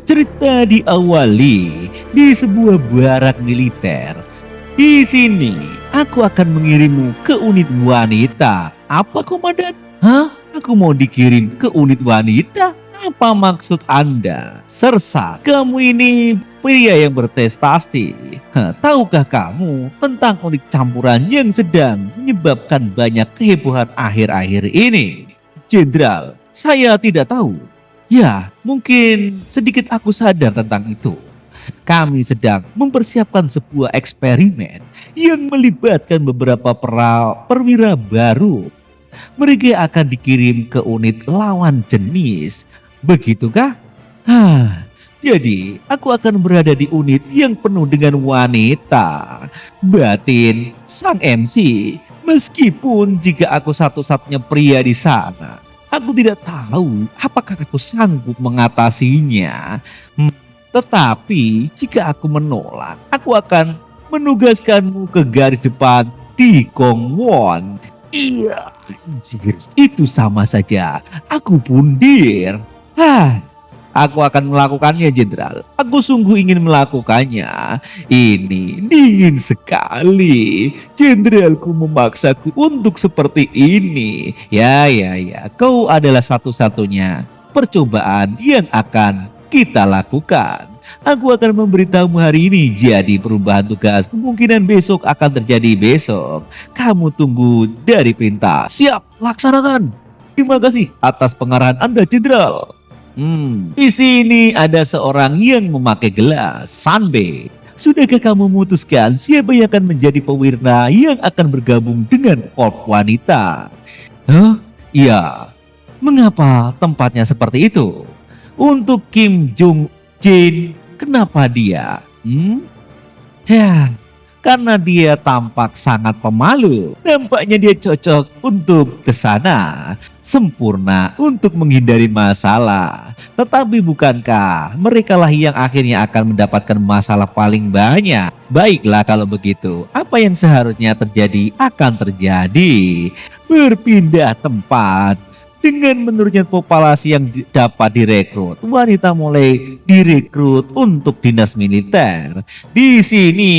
Cerita diawali di sebuah barak militer. Di sini, aku akan mengirimmu ke unit wanita. Apa, Komandan? Hah? Aku mau dikirim ke unit wanita? Apa maksud Anda? Sersa, kamu ini pria yang berprestasi. Tahukah kamu tentang unit campuran yang sedang menyebabkan banyak kehebohan akhir-akhir ini? Jenderal, saya tidak tahu. Ya, mungkin sedikit aku sadar tentang itu. Kami sedang mempersiapkan sebuah eksperimen yang melibatkan beberapa perwira baru. Mereka akan dikirim ke unit lawan jenis. Begitukah? Jadi aku akan berada di unit yang penuh dengan wanita. Batin sang MC, meskipun jika aku satu-satunya pria di sana, aku tidak tahu apakah aku sanggup mengatasinya. Tetapi jika aku menolak, aku akan menugaskanmu ke garis depan di Gongwon. Iya, anjir, itu sama saja. Aku pundir. Aku akan melakukannya, Jenderal. Aku sungguh ingin melakukannya. Ini dingin sekali. Jenderalku memaksaku untuk seperti ini. Ya, kau adalah satu-satunya percobaan yang akan kita lakukan. Aku akan memberitahumu hari ini. Jadi perubahan tugas kemungkinan besok akan terjadi besok. Kamu tunggu dari perintah. Siap, laksanakan. Terima kasih atas pengarahan Anda, Jenderal. Di sini ada seorang yang memakai gelas. Sanbe, sudahkah kamu memutuskan siapa yang akan menjadi pewarna yang akan bergabung dengan korps wanita? Iya. Mengapa tempatnya seperti itu? Untuk Kim Jong Jin, kenapa dia? Karena dia tampak sangat pemalu. Nampaknya dia cocok untuk ke sana. Sempurna untuk menghindari masalah. Tetapi bukankah merekalah yang akhirnya akan mendapatkan masalah paling banyak? Baiklah kalau begitu, apa yang seharusnya terjadi akan terjadi. Berpindah tempat. Dengan menurunnya populasi yang dapat direkrut, wanita mulai direkrut untuk dinas militer. Di sini,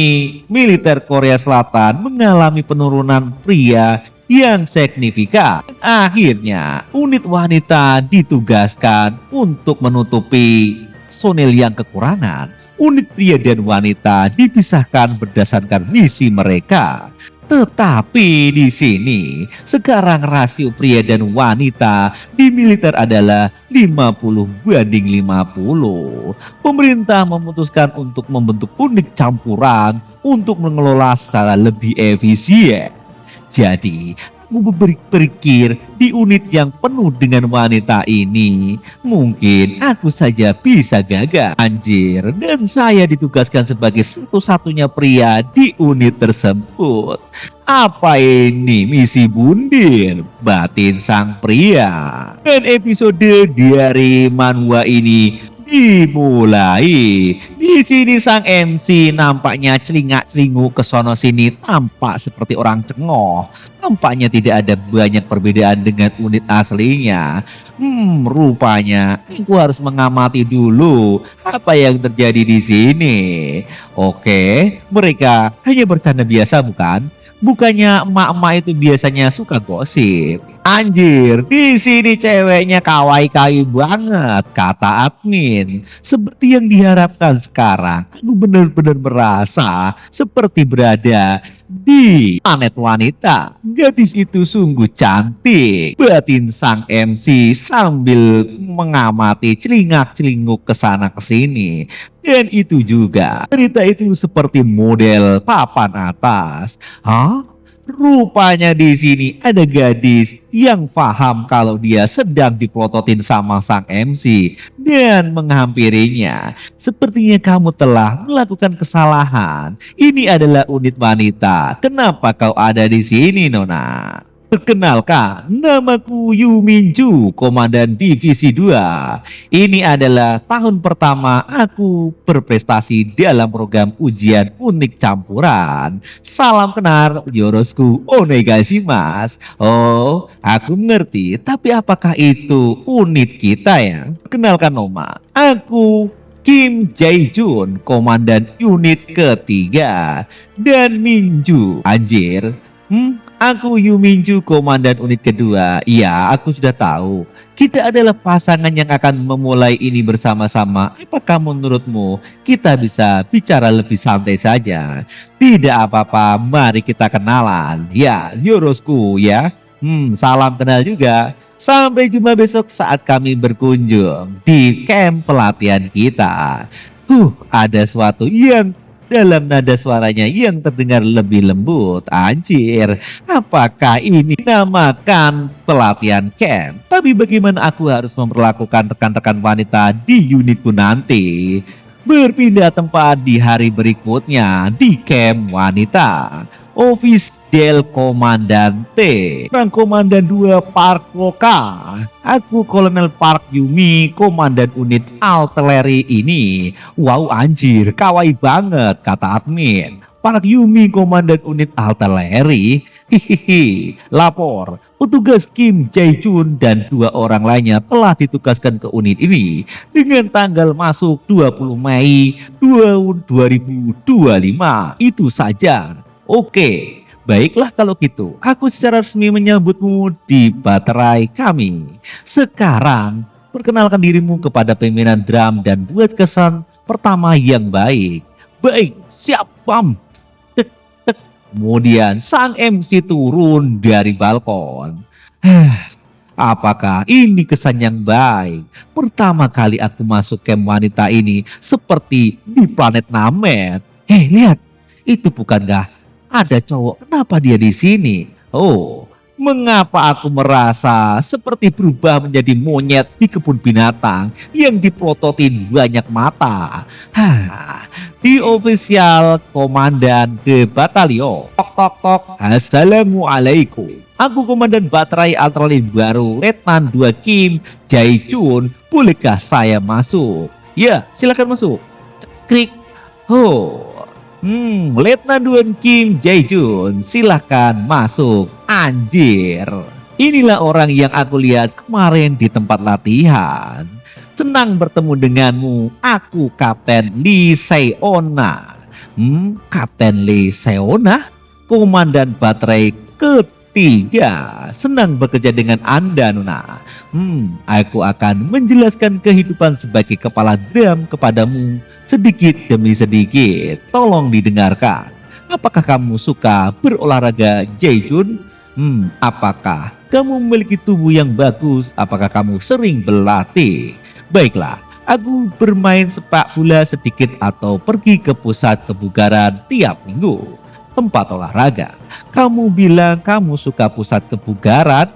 militer Korea Selatan mengalami penurunan pria yang signifikan. Akhirnya, unit wanita ditugaskan untuk menutupi personel yang kekurangan. Unit pria dan wanita dipisahkan berdasarkan misi mereka. Tetapi di sini sekarang rasio pria dan wanita di militer adalah 50-50. Pemerintah memutuskan untuk membentuk unit campuran untuk mengelola secara lebih efisien. Jadi aku berpikir di unit yang penuh dengan wanita ini mungkin aku saja bisa gagal. Anjir, dan saya ditugaskan sebagai satu-satunya pria di unit tersebut. Apa ini misi bundir batin sang pria? Dan episode dari manhwa ini dimulai. Di sini sang MC nampaknya celingak-celinguk ke sono sini, tampak seperti orang cengok. Tampaknya tidak ada banyak perbedaan dengan unit aslinya. Rupanya aku harus mengamati dulu apa yang terjadi di sini. Oke, mereka hanya bercanda biasa bukan? Bukannya emak-emak itu biasanya suka gosip. Anjir, di sini ceweknya kawaii banget, kata admin. Seperti yang diharapkan sekarang, aku benar-benar merasa seperti berada di planet wanita. Gadis itu sungguh cantik, batin sang MC sambil mengamati celingak-celinguk ke sana ke sini. Dan itu juga, cerita itu seperti model papan atas. Rupanya di sini ada gadis yang paham kalau dia sedang dipelototin sama sang MC dan menghampirinya. Sepertinya kamu telah melakukan kesalahan. Ini adalah unit wanita. Kenapa kau ada di sini, Nona? Perkenalkan, namaku Yu Minju, Komandan Divisi 2. Ini adalah tahun pertama aku berprestasi dalam program ujian unik campuran. Salam kenal, yorosku onegaishimasu. Oh, aku mengerti, tapi apakah itu unit kita ya? Perkenalkan Noma, aku Kim Jae-jun, komandan unit ketiga, dan Minju. Anjir, aku Yu Minju, komandan unit kedua. Iya, aku sudah tahu. Kita adalah pasangan yang akan memulai ini bersama-sama. Apakah menurutmu kita bisa bicara lebih santai saja? Tidak apa-apa, mari kita kenalan. Ya, Yorosku ya. Salam kenal juga. Sampai jumpa besok saat kami berkunjung di camp pelatihan kita. Ada sesuatu yang dalam nada suaranya yang terdengar lebih lembut. Anjir, apakah ini dinamakan pelatihan camp? Tapi bagaimana aku harus memperlakukan rekan-rekan wanita di unitku nanti? Berpindah tempat di hari berikutnya di camp wanita. Office del Comandante, Rang Komandan 2 Park Loka. Aku Kolonel Park Yumi, komandan unit artileri ini. Wow anjir, kawaii banget kata admin. Park Yumi, komandan unit artileri. Hihihi, lapor. Petugas Kim Jae-jun dan 2 orang lainnya telah ditugaskan ke unit ini dengan tanggal masuk 20 Mei 2025. Itu saja. Oke, baiklah kalau gitu. Aku secara resmi menyambutmu di baterai kami. Sekarang, perkenalkan dirimu kepada pimpinan drum dan buat kesan pertama yang baik. Baik, siap, pam. Tek, tek. Kemudian sang MC turun dari balkon. Apakah ini kesan yang baik? Pertama kali aku masuk camp wanita ini seperti di planet Namek. Hei, lihat. Itu bukankah ada cowok? Kenapa dia di sini? Oh, mengapa aku merasa seperti berubah menjadi monyet di kebun binatang yang diprototin banyak mata? Di ofisial komandan de batalio. Tok tok tok. Assalamualaikum. Aku komandan baterai artileri baru Letnan 2 Kim Jae-jun. Bolehkah saya masuk? Ya, silakan masuk. Klik. Letnan 2 Kim Jae-jun, silahkan masuk. Anjir, inilah orang yang aku lihat kemarin di tempat latihan. Senang bertemu denganmu. Aku Kapten Lee Seona. Kapten Lee Seona, komandan baterai ketiga. Senang bekerja dengan Anda, Nona. Aku akan menjelaskan kehidupan sebagai kepala drum kepadamu sedikit demi sedikit. Tolong didengarkan. Apakah kamu suka berolahraga, Jae-jun? Apakah kamu memiliki tubuh yang bagus? Apakah kamu sering berlatih? Baiklah, aku bermain sepak bola sedikit atau pergi ke pusat kebugaran tiap minggu. Tempat olahraga. Kamu bilang kamu suka pusat kebugaran?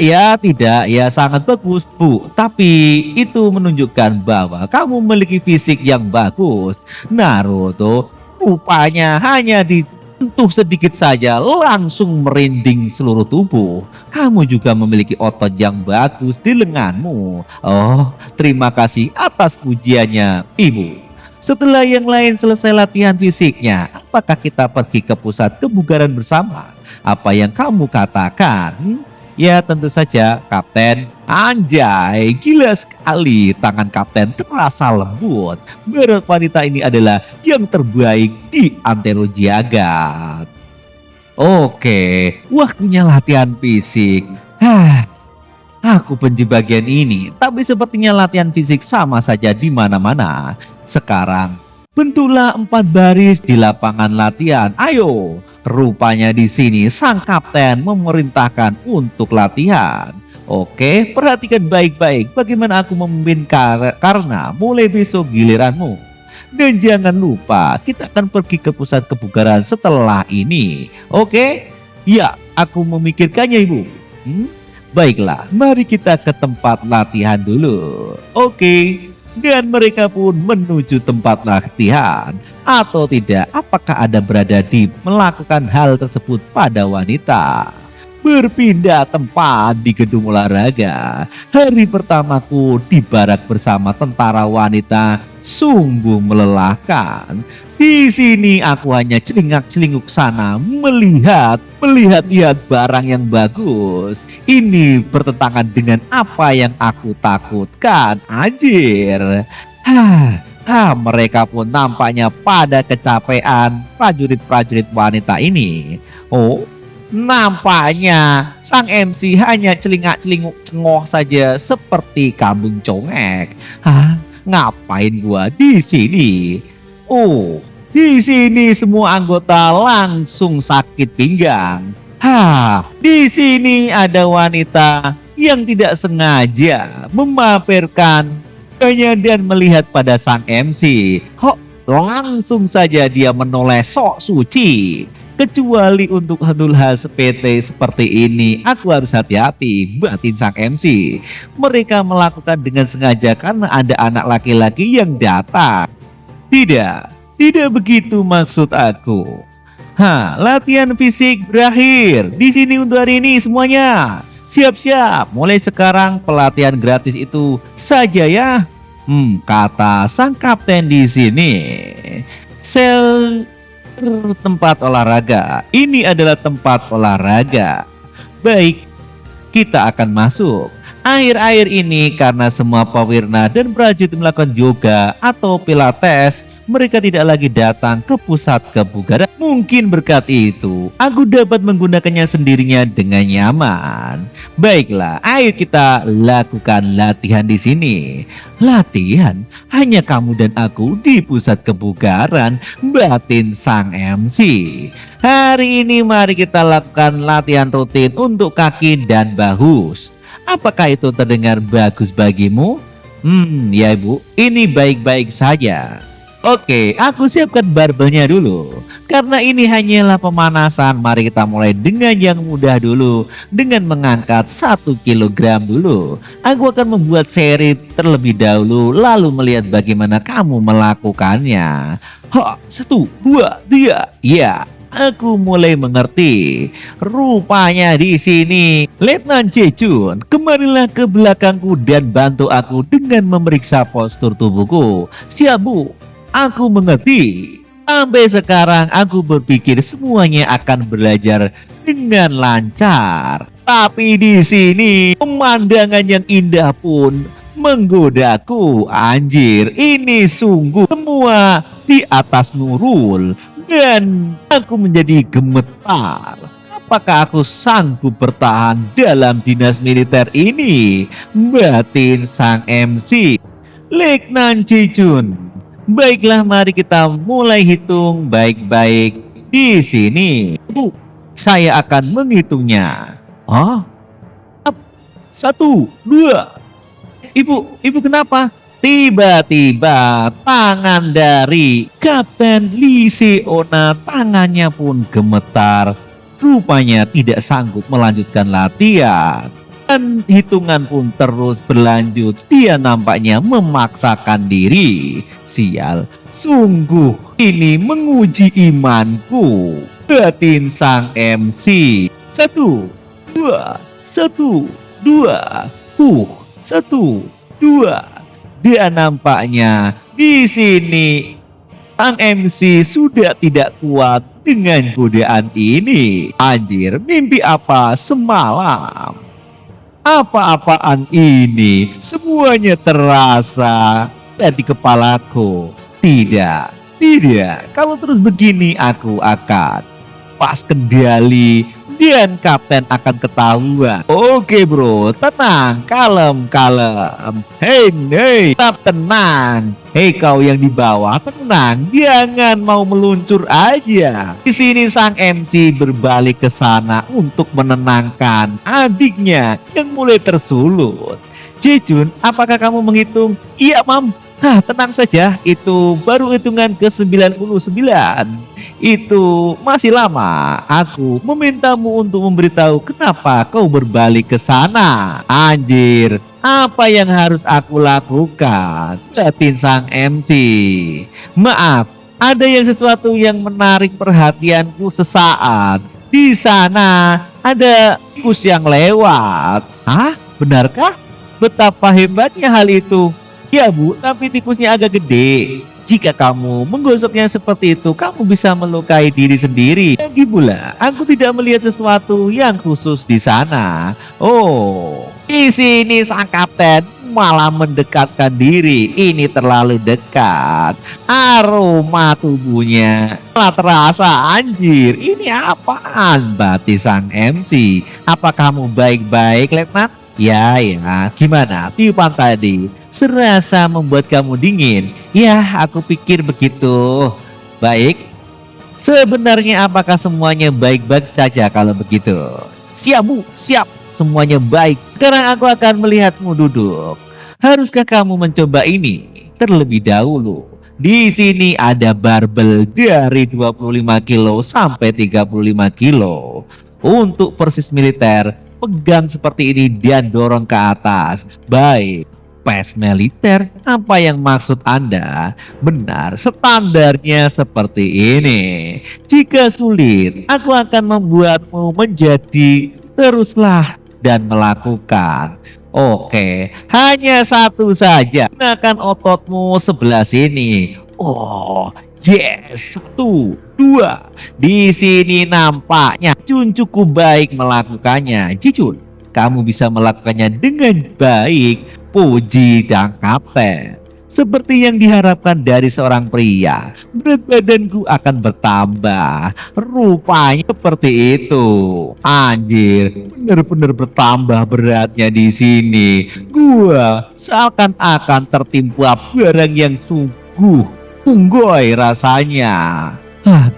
Ya tidak, ya sangat bagus Bu. Tapi itu menunjukkan bahwa kamu memiliki fisik yang bagus. Naruto rupanya hanya disentuh sedikit saja langsung merinding seluruh tubuh. Kamu juga memiliki otot yang bagus di lenganmu. Oh, terima kasih atas pujiannya Ibu. Setelah yang lain selesai latihan fisiknya, apakah kita pergi ke pusat kebugaran bersama? Apa yang kamu katakan? Ya tentu saja Kapten. Anjay, gila sekali. Tangan Kapten terasa lembut. Berat wanita ini adalah yang terbaik di antero jagat. Oke, waktunya latihan fisik. Aku benci bagian ini, tapi sepertinya latihan fisik sama saja di mana-mana. Sekarang bentuklah 4 baris di lapangan latihan. Ayo, rupanya di sini sang kapten memerintahkan untuk latihan. Oke, perhatikan baik-baik bagaimana aku memimpin karena mulai besok giliranmu. Dan jangan lupa kita akan pergi ke pusat kebugaran setelah ini. Oke? Ya, aku memikirkannya Ibu. Baiklah, mari kita ke tempat latihan dulu. Oke. Dan mereka pun menuju tempat latihan. Atau tidak, apakah Anda berada di melakukan hal tersebut pada wanita? Berpindah tempat di gedung olahraga. Hari pertamaku di barak bersama tentara wanita sungguh melelahkan. Di sini aku hanya celingak-celinguk sana melihat barang yang bagus. Ini bertentangan dengan apa yang aku takutkan. Anjir. Mereka pun nampaknya pada kecapean prajurit-prajurit wanita ini. Oh, nampaknya sang MC hanya celingak-celinguk cengok saja seperti kambing congek. Ngapain gua di sini? Oh, di sini semua anggota langsung sakit pinggang. Di sini ada wanita yang tidak sengaja memamerkan dan melihat pada sang MC. Langsung saja dia menoleh sok suci. Kecuali untuk hal sepele seperti ini, aku harus hati-hati, batin sang MC. Mereka melakukan dengan sengaja karena ada anak laki-laki yang datang. Tidak begitu maksud aku. Latihan fisik berakhir di sini untuk hari ini semuanya. Siap-siap, mulai sekarang pelatihan gratis itu saja ya. Kata sang kapten di sini. Sel tempat olahraga. Ini adalah tempat olahraga. Baik, kita akan masuk. Akhir-akhir ini karena semua pewarna dan prajurit melakukan yoga atau pilates, mereka tidak lagi datang ke pusat kebugaran. Mungkin berkat itu, aku dapat menggunakannya sendirinya dengan nyaman. Baiklah, ayo kita lakukan latihan di sini. Latihan? Hanya kamu dan aku di pusat kebugaran, batin sang MC. Hari ini mari kita lakukan latihan rutin untuk kaki dan bahu. Apakah itu terdengar bagus bagimu? Ya ibu, ini baik-baik saja. Oke, aku siapkan barbelnya dulu. Karena ini hanyalah pemanasan, mari kita mulai dengan yang mudah dulu. Dengan mengangkat 1 kilogram dulu. Aku akan membuat seri terlebih dahulu, lalu melihat bagaimana kamu melakukannya. 1, 2, 3. Ya, aku mulai mengerti. Rupanya di sini, Letnan Jae-jun, kemarilah ke belakangku dan bantu aku dengan memeriksa postur tubuhku. Siap, Bu. Aku mengerti. Sampai sekarang aku berpikir semuanya akan belajar dengan lancar. Tapi di sini pemandangan yang indah pun menggodaku. Anjir, ini sungguh semua di atas Nurul. Dan aku menjadi gemetar. Apakah aku sanggup bertahan dalam dinas militer ini? Batin sang MC. Letnan Jae-jun. Baiklah, mari kita mulai hitung baik-baik di sini. Saya akan menghitungnya. 1, 2. Ibu kenapa? Tiba-tiba tangan dari Kapten Lee Seona, tangannya pun gemetar. Rupanya tidak sanggup melanjutkan latihan. Dan hitungan pun terus berlanjut. Dia nampaknya memaksakan diri. Sial, sungguh ini menguji imanku. Batin sang MC. 1, 2, 1, 2. 1, 2. Dia nampaknya di sini sang MC sudah tidak kuat dengan godaan ini. Anjir, mimpi apa semalam? Apa-apaan ini? Semuanya terasa di kepalaku. Tidak. Kalau terus begini aku akan pas kendali dan kapten akan ketahuan. Oke bro, tenang, kalem. Hei, tetap tenang. Hei kau yang di bawah, tenang, jangan mau meluncur aja. Di sini sang MC berbalik ke sana untuk menenangkan adiknya yang mulai tersulut. Jae-jun, apakah kamu menghitung? Iya, Mam. Tenang saja, itu baru hitungan ke-99. Itu masih lama. Aku memintamu untuk memberitahu kenapa kau berbalik ke sana. Anjir, apa yang harus aku lakukan? Batin sang MC. Maaf, ada sesuatu yang menarik perhatianku sesaat. Di sana ada tikus yang lewat. Benarkah? Betapa hebatnya hal itu. Ya Bu, tapi tikusnya agak gede. Jika kamu menggosoknya seperti itu, kamu bisa melukai diri sendiri. Lagi pula, aku tidak melihat sesuatu yang khusus di sana. Oh, di sini sang kapten malah mendekatkan diri. Ini terlalu dekat. Aroma tubuhnya malah terasa. Anjir, ini apaan? Bati sang MC. Apa kamu baik-baik, Letnan? Ya, gimana tiupan tadi? Serasa membuat kamu dingin. Ya, aku pikir begitu. Baik, sebenarnya apakah semuanya baik-baik saja kalau begitu? Siap, Bu, siap. Semuanya baik. Sekarang aku akan melihatmu duduk. Haruskah kamu mencoba ini terlebih dahulu? Di sini ada barbel dari 25 kilo sampai 35 kilo. Untuk persis militer, pegang seperti ini dan dorong ke atas. Baik. PES militer, apa yang maksud Anda? Benar, standarnya seperti ini. Jika sulit, aku akan membuatmu menjadi teruslah dan melakukan. Oke, hanya satu saja. Gunakan ototmu sebelah sini. Oh, yes. 1, 2. Di sini nampaknya Jun cukup baik melakukannya. Jijun, kamu bisa melakukannya dengan baik. Puji dan kapten. Seperti yang diharapkan dari seorang pria, berat badanku akan bertambah. Rupanya seperti itu. Anjir, bener-bener bertambah beratnya di sini. Gua seakan-akan tertimpa barang yang sungguh tunggoy rasanya.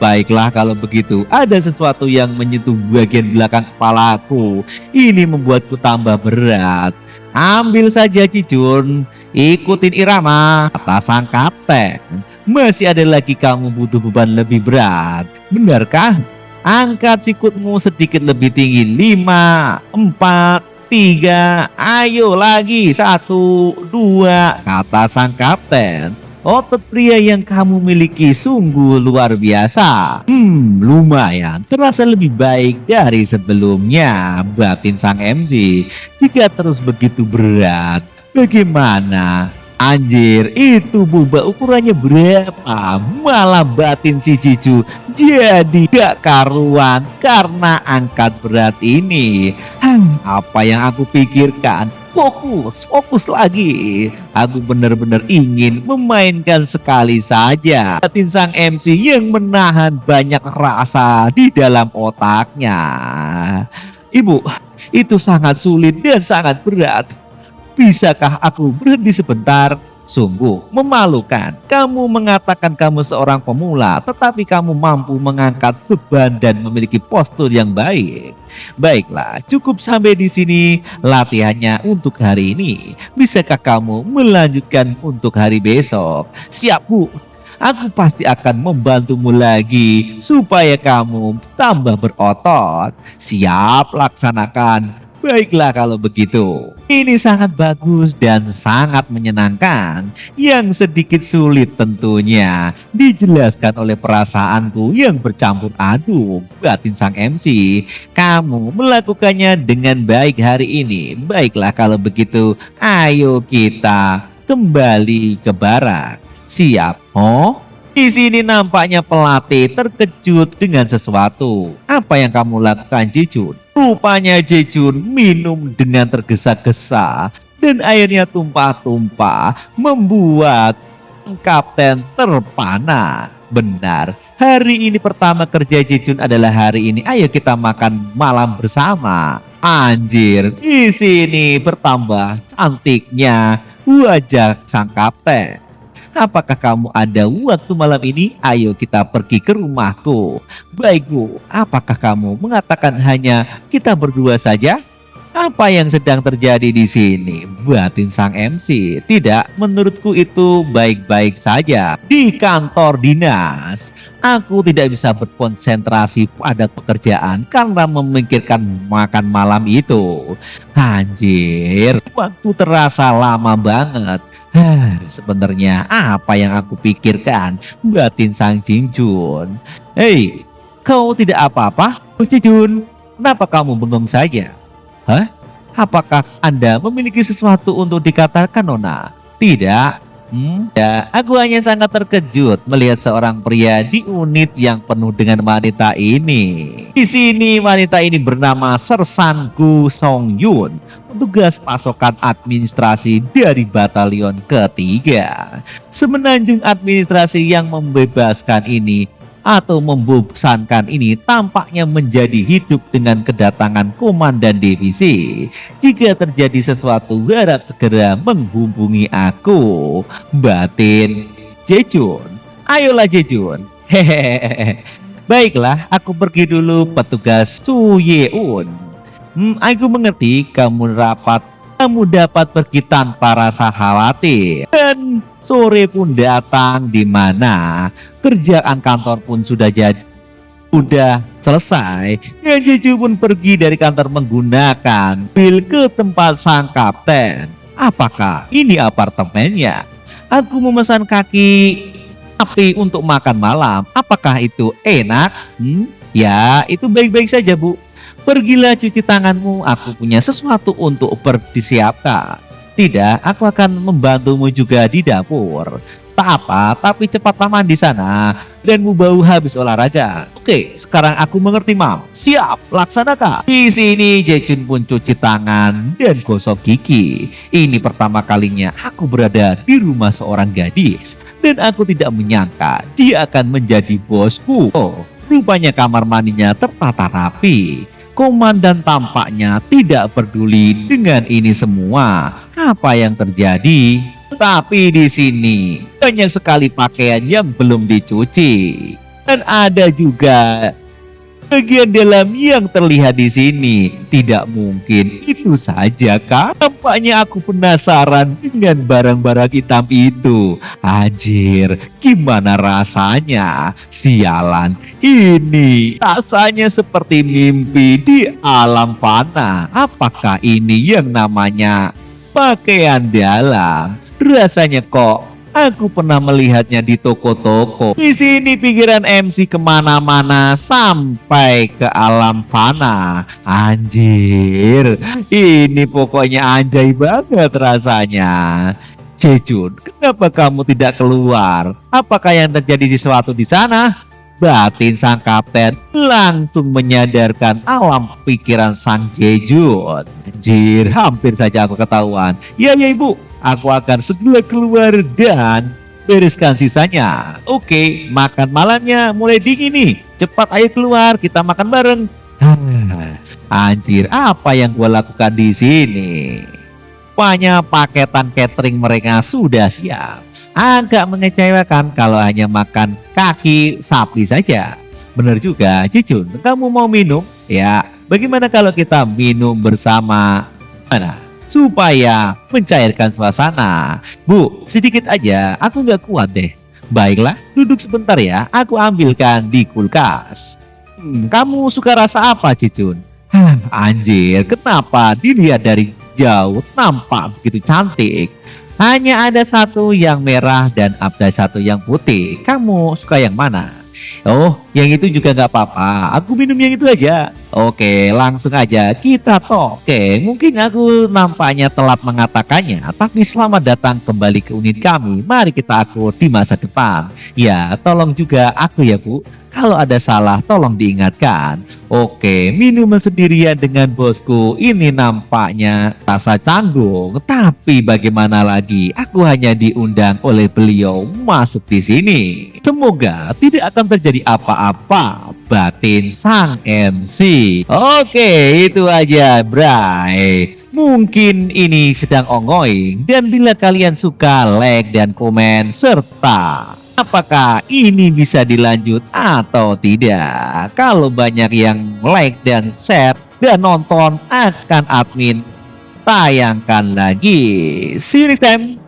Baiklah kalau begitu. Ada sesuatu yang menyentuh bagian belakang kepalaku. Ini membuatku tambah berat. Ambil saja Cicun, ikutin irama, kata sang kapten. Masih ada lagi kamu butuh beban lebih berat, benarkah? Angkat sikutmu sedikit lebih tinggi. 5, 4, 3, ayo lagi. 1, 2, kata sang kapten. Otot pria yang kamu miliki sungguh luar biasa. Lumayan, terasa lebih baik dari sebelumnya, batin sang MC. Jika terus begitu berat, bagaimana? Anjir, itu boba ukurannya berapa? Malah batin si Cicu jadi gak karuan karena angkat berat ini. Apa yang aku pikirkan? Fokus lagi. Aku benar-benar ingin memainkan sekali saja. Batin sang MC yang menahan banyak rasa di dalam otaknya. Ibu, itu sangat sulit dan sangat berat. Bisakah aku berhenti sebentar? Sungguh memalukan. Kamu mengatakan kamu seorang pemula, tetapi kamu mampu mengangkat beban dan memiliki postur yang baik. Baiklah, cukup sampai di sini latihannya untuk hari ini. Bisakah kamu melanjutkan untuk hari besok? Siap, Bu. Aku pasti akan membantumu lagi supaya kamu tambah berotot. Siap, laksanakan. Baiklah kalau begitu. Ini sangat bagus dan sangat menyenangkan. Yang sedikit sulit tentunya dijelaskan oleh perasaanku yang bercampur aduk, batin sang MC. Kamu melakukannya dengan baik hari ini. Baiklah kalau begitu, ayo kita kembali ke barak. Siap? Oh? Di sini nampaknya pelatih terkejut dengan sesuatu. Apa yang kamu lakukan, Jejun? Rupanya Jejun minum dengan tergesa-gesa dan airnya tumpah-tumpah membuat kapten terpana. Benar, hari ini pertama kerja Jejun adalah hari ini. Ayo kita makan malam bersama. Anjir, di sini bertambah cantiknya wajah sang kapten. Apakah kamu ada waktu malam ini? Ayo kita pergi ke rumahku. Baik, Bu. Apakah kamu mengatakan hanya kita berdua saja? Apa yang sedang terjadi di sini? Batin sang MC. Tidak, menurutku itu baik-baik saja. Di kantor dinas, aku tidak bisa berkonsentrasi pada pekerjaan karena memikirkan makan malam itu. Anjir, waktu terasa lama banget. Sebenarnya apa yang aku pikirkan? Batin sang Jinjun. Hei, kau tidak apa-apa? Jinjun, kenapa kamu bengong saja? Hah? Apakah Anda memiliki sesuatu untuk dikatakan, Nona? Tidak. Ya, aku hanya sangat terkejut melihat seorang pria di unit yang penuh dengan wanita ini. Di sini wanita ini bernama Sersan Gu Song Yun, petugas pasokan administrasi dari batalion ketiga. Semenanjung administrasi yang membebaskan ini atau membosankan ini tampaknya menjadi hidup dengan kedatangan komandan divisi. Jika terjadi sesuatu, harap segera menghubungi aku. Batin Jejun. Ayolah Jejun. Hehehe. Baiklah, aku pergi dulu petugas Su Yeun. Aku mengerti kamu dapat pergi tanpa rasa khawatir. Dan sore pun datang di mana kerjaan kantor pun sudah selesai. Dan Jeju pun pergi dari kantor menggunakan mobil ke tempat sang kapten. Apakah ini apartemennya? Aku memesan kaki sapi untuk makan malam. Apakah itu enak? Ya, itu baik-baik saja, Bu. Pergilah cuci tanganmu, aku punya sesuatu untuk disiapkan. Tidak, aku akan membantumu juga di dapur. Tak apa, tapi cepatlah mandi sana dan bau habis olahraga. Oke, sekarang aku mengerti, Mam. Siap, laksanakan. Di sini Jejun pun cuci tangan dan gosok gigi. Ini pertama kalinya aku berada di rumah seorang gadis dan aku tidak menyangka dia akan menjadi bosku. Oh, rupanya kamar mandinya tertata rapi. Komandan tampaknya tidak peduli dengan ini semua. Apa yang terjadi? Tapi di sini banyak sekali pakaian yang belum dicuci. Dan ada juga bagian dalam yang terlihat di sini. Tidak mungkin itu saja, Kak. Tampaknya aku penasaran dengan barang-barang hitam itu. Anjir, gimana rasanya? Sialan, ini rasanya seperti mimpi di alam fana. Apakah ini yang namanya pakaian dalam? Rasanya kok aku pernah melihatnya di toko-toko. Di sini pikiran MC kemana-mana sampai ke alam fana. Anjir, ini pokoknya anjay banget rasanya. Jejun, kenapa kamu tidak keluar? Apakah yang terjadi sesuatu di sana? Batin sang kapten langsung menyadarkan alam pikiran sang Jejun. Anjir, hampir saja aku ketahuan. Ya ibu, aku akan segera keluar dan bereskan sisanya. Oke, makan malamnya mulai dingin nih. Cepat ayo keluar, kita makan bareng. Anjir, apa yang gua lakukan di sini? Rupanya paketan catering mereka sudah siap. Agak mengecewakan kalau hanya makan kaki sapi saja. Benar juga, Jejun, kamu mau minum? Ya, bagaimana kalau kita minum bersama? Mana? Supaya mencairkan suasana. Bu, sedikit aja, aku nggak kuat deh. Baiklah, duduk sebentar ya, aku ambilkan di kulkas. Kamu suka rasa apa, Jejun? Anjir, kenapa dilihat dari jauh nampak begitu cantik? Hanya ada satu yang merah dan ada satu yang putih. Kamu suka yang mana? Oh, yang itu juga nggak apa-apa. Aku minum yang itu aja. Oke, langsung aja kita Oke, mungkin aku nampaknya telat mengatakannya, tapi selamat datang kembali ke unit kami. Mari kita akur di masa depan. Ya, tolong juga aku ya, Bu. Kalau ada salah tolong diingatkan. Oke, minuman sendirian dengan bosku ini nampaknya rasa canggung. Tapi bagaimana lagi? Aku hanya diundang oleh beliau masuk di sini. Semoga tidak akan terjadi apa-apa, batin sang MC. Oke, itu aja, Bray. Mungkin ini sedang ongoing, dan bila kalian suka, like dan komen serta apakah ini bisa dilanjut atau tidak. Kalau banyak yang like dan share dan nonton, akan admin tayangkan lagi. See you next time.